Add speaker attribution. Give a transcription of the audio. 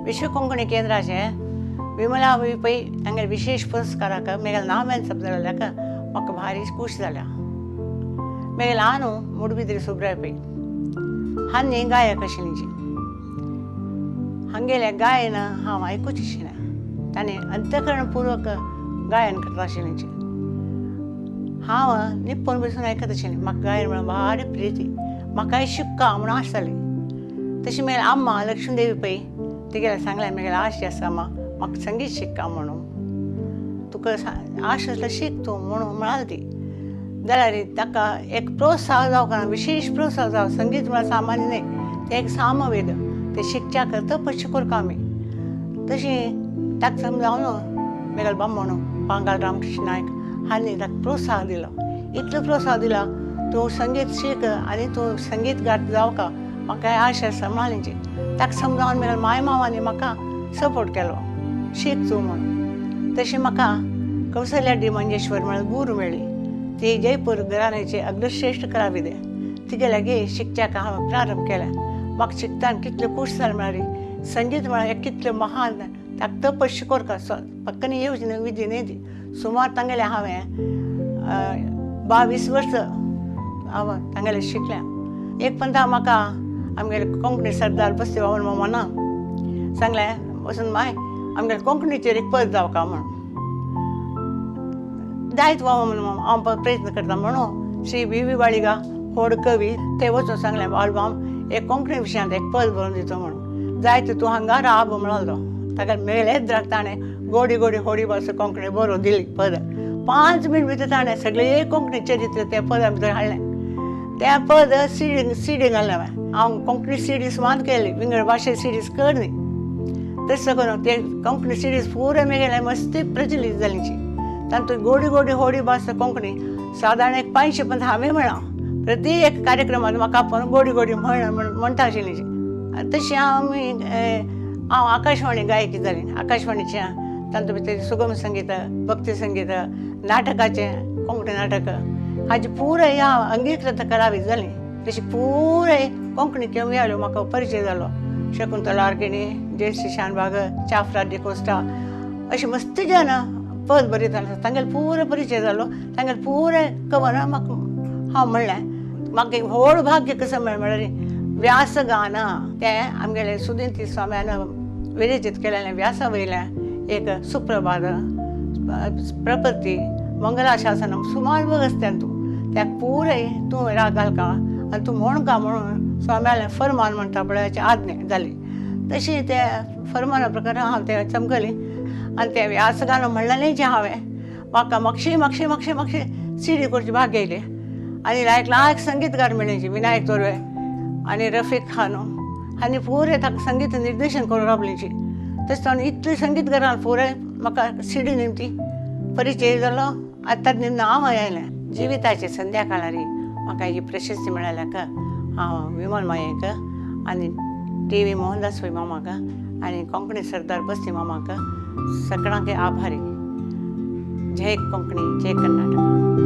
Speaker 1: विश्व कोंकणी केंद्राचे विमला पै तांगे विशेष पुरस्काराक मेगेल नामेन शब्द जाल्याक म्हाका भारी खूश जाल्या. मेगेल हांव मुडबिद्री सुब्राय पै हांव न्ही गायक आशिल्लीं. हांगेलें गायन हांव आयकूच आशिल्लें. ताणें अंतकरणपूर्वक गायन करता आशिल्लीं. हांव निप्पन बसून आयकत आशिल्लें. म्हाका गायन म्हणून भारी प्रिती. म्हाकाय शिकता म्हणून आसताली. तशी मेगेल अम्मा लक्ष्मीदेवी पै तिगेलें सांगलें मेगेल आश आसा अम्मा म्हाका संगीत शिकता म्हणून. तुका आश आसल्यार शिक तूं म्हणून म्हणाली ती. जाल्यार ताका एक प्रोत्साहन जावं विशेष प्रोत्साहन जावं. संगीत म्हळ्यार सामान्य न्ही, तें एक सामवेद. तें शिकच्याक तपश्य करता आमी. तशी ताका समजावन मेगेल बामणो पांगाल रामकृष्ण नायक हांणी ताका प्रोत्साहन दिलो. इतलो प्रोत्साहन दिला तूं संगीत शिक आनी तूं संगीतकार जावका म्हाका आश आसा म्हणालींची. ताका समजावन मेगेल माय मावांनी म्हाका सपोर्ट केलो शीक तूं म्हणून. तशी म्हाका कौसल्या डी मंगेशकर म्हळ्यार गुरू मेळ्ळी. ती जयपूर घराण्याची अग्रश्रेश्ठ कलाविदे. तिगे लागीं शिकच्याक हांवें प्रारंभ केलें. म्हाका शिकतना कितलें खूश जालें म्हळ्यार संगीत म्हळ्यार एक कितलें महान ताका तपश्य करता पक्कन येवची न्ही विधी न्ही ती. सुमार तांगेलें हांवें 22 वर्स हांव तांगेलें शिकलें. एक पंता म्हाका आमगेले कोंकणी सरदार बस्ती वामन मामाना सांगलें वचून माय आमगेले कोंकणीचेर एक पद जावका म्हणून. जायत वामन मामा हांव प्रयत्न करता म्हणून श्री वी बाळिगा व्हड कवी ते वचून सांगलें बालबाम एक कोंकणी विशयांत एक पद बरोवन दितो म्हणून. जायत तूं हांगा राब म्हणलो. ताका मेळ्ळेच ताणें गोडी गोडी होडी बस कोंकणी बरोवन दिली पद. 5 मिनट भितर ताणें सगळें कोंकणी चरित्र तें पदा भितर हाडलें. तें पद सीडी घाललें हांवें. हांव कोंकणी सिडी सुमार केली. विंगड भाशे सिडीज कर न्ही. तशें करून ते कोंकणी सिडीज पुरे मेगेलें मस्ती प्रचलीत जालींची. तातूंत गोडी गोडी होडी भास कोंकणी सादारण एक 500 पर्यंत हांवें म्हणलां. प्रती एक कार्यक्रमांत म्हाका आपूण गोडी गोडी म्हणटा आशिल्लीं. तशी हांव आकाशवाणी गायकी जाली. आकाशवाणीच्या तातूंत भितर सुगम संगीत भक्ती संगीत नाटकाचें कोंकणी नाटक हाजी पुराय हांव अंगीकृत कलावीद जाली. तशी पुराय कोंकणी कवियालो म्हाका परिचय जालो. शकुंतला आर्किणी, जयश्री शानबाग, चाफरा डिकोस्टा अशी मस्ती जाण पद बरयताले. तांगेलो पुरो परिचय जालो. तांगेलो पुराय कवनां म्हाका हांव म्हणलें. म्हाका एक व्हड भाग्य कसो मेळ्ळें म्हळ्यार व्यासगान तें आमगेले सुदिंती स्वाम्यान विरचित केलेलें व्यासा वयलें एक सुप्रभात प्रपत्ती मंगलाशासनम सुमार बगस तें तूं त्या पुराय तूं राग घालका आनी तूं म्हणका म्हणून स्वाम्यालें फर्मान म्हणटा पळय आज्ञा जाली. तशी ते फर्माना प्रकार हांव तें चमकली आनी तें व्यासगान म्हणलेलें जें हांवें म्हाका म्हाक्षी सिडी करची भाग येयली. आनी लायक संगीतकार मेळ्ळीं विनायक तोरवे आनी रफीक खानो हांणी पुराय ताका संगीत निर्देशन करून राबलींची. तशें ताणें इतली संगीतकारां पुराय म्हाका सिडी निमती परिचय जालो. आतां निमन हांव आयलें. जिविताचे संध्याकाळारी म्हाका ही प्रशस्ती मेळ्ळ्याक हांव विमल मायेक आनी TV मोहनदास पै मामाक आनी कोंकणी सरदार बस्ती मामाक सगळ्यांक आभारी. जय कोंकणी, जय कर्नाटक.